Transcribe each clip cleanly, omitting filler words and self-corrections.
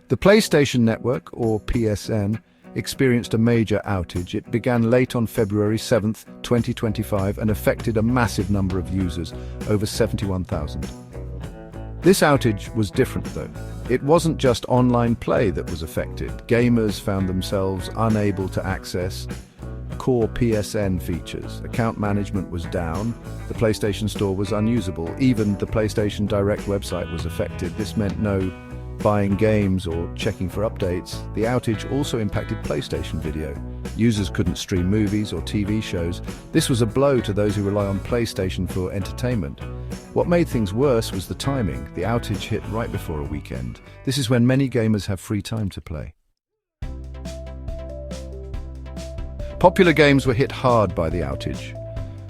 The PlayStation Network, or PSN, experienced a major outage. It began late on February 7, 2025, and affected a massive number of users, over 71,000. This outage was different though. It wasn't just online play that was affected. Gamers found themselves unable to access core PSN features. Account management was down, the PlayStation Store was unusable, even the PlayStation Direct website was affected. This meant no buying games or checking for updates. The outage also impacted PlayStation Video. Users couldn't stream movies or TV shows. This was a blow to those who rely on PlayStation for entertainment. What made things worse was the timing. The outage hit right before a weekend. This is when many gamers have free time to play. Popular games were hit hard by the outage.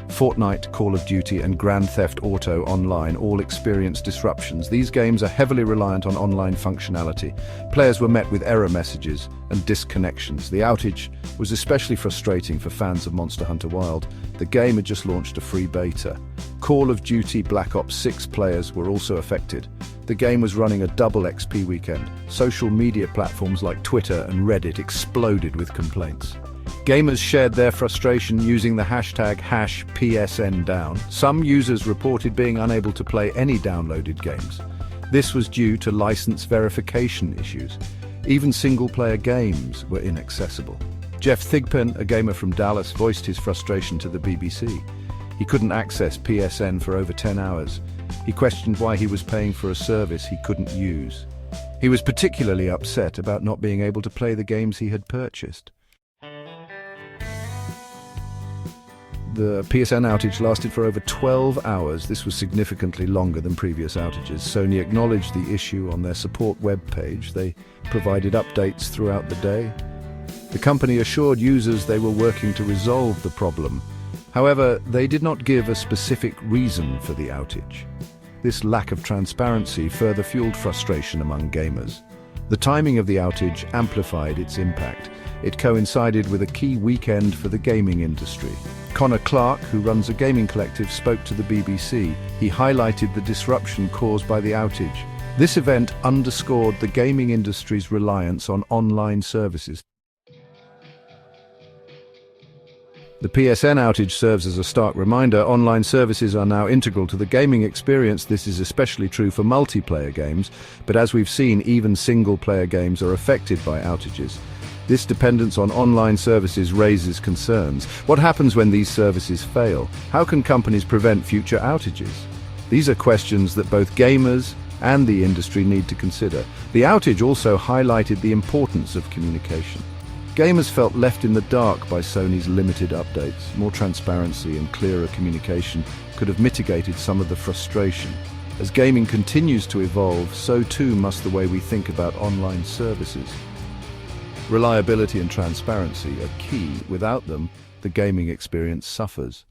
Fortnite, Call of Duty, and Grand Theft Auto Online all experienced disruptions. These games are heavily reliant on online functionality. Players were met with error messages and disconnections. The outage was especially frustrating for fans of Monster Hunter Wilds. The game had just launched a free beta. Call of Duty Black Ops 6 players were also affected. The game was running a double XP weekend. Social media platforms like Twitter and Reddit exploded with complaints. Gamers shared their frustration using the hashtag #PSNDown. Some users reported being unable to play any downloaded games. This was due to license verification issues. Even single-player games were inaccessible. Jeff Thigpen, a gamer from Dallas, voiced his frustration to the BBC. He couldn't access PSN for over 10 hours. He questioned why he was paying for a service he couldn't use. He was particularly upset about not being able to play the games he had purchased. The PSN outage lasted for over 12 hours. This was significantly longer than previous outages. Sony acknowledged the issue on their support webpage. They provided updates throughout the day. The company assured users they were working to resolve the problem. However, they did not give a specific reason for the outage. This lack of transparency further fueled frustration among gamers. The timing of the outage amplified its impact. It coincided with a key weekend for the gaming industry. Connor Clark, who runs a gaming collective, spoke to the BBC. He highlighted the disruption caused by the outage. This event underscored the gaming industry's reliance on online services. The PSN outage serves as a stark reminder. Online services are now integral to the gaming experience. This is especially true for multiplayer games, but as we've seen, even single-player games are affected by outages. This dependence on online services raises concerns. What happens when these services fail? How can companies prevent future outages? These are questions that both gamers and the industry need to consider. The outage also highlighted the importance of communication. Gamers felt left in the dark by Sony's limited updates. More transparency and clearer communication could have mitigated some of the frustration. As gaming continues to evolve, so too must the way we think about online services. Reliability and transparency are key. Without them, the gaming experience suffers.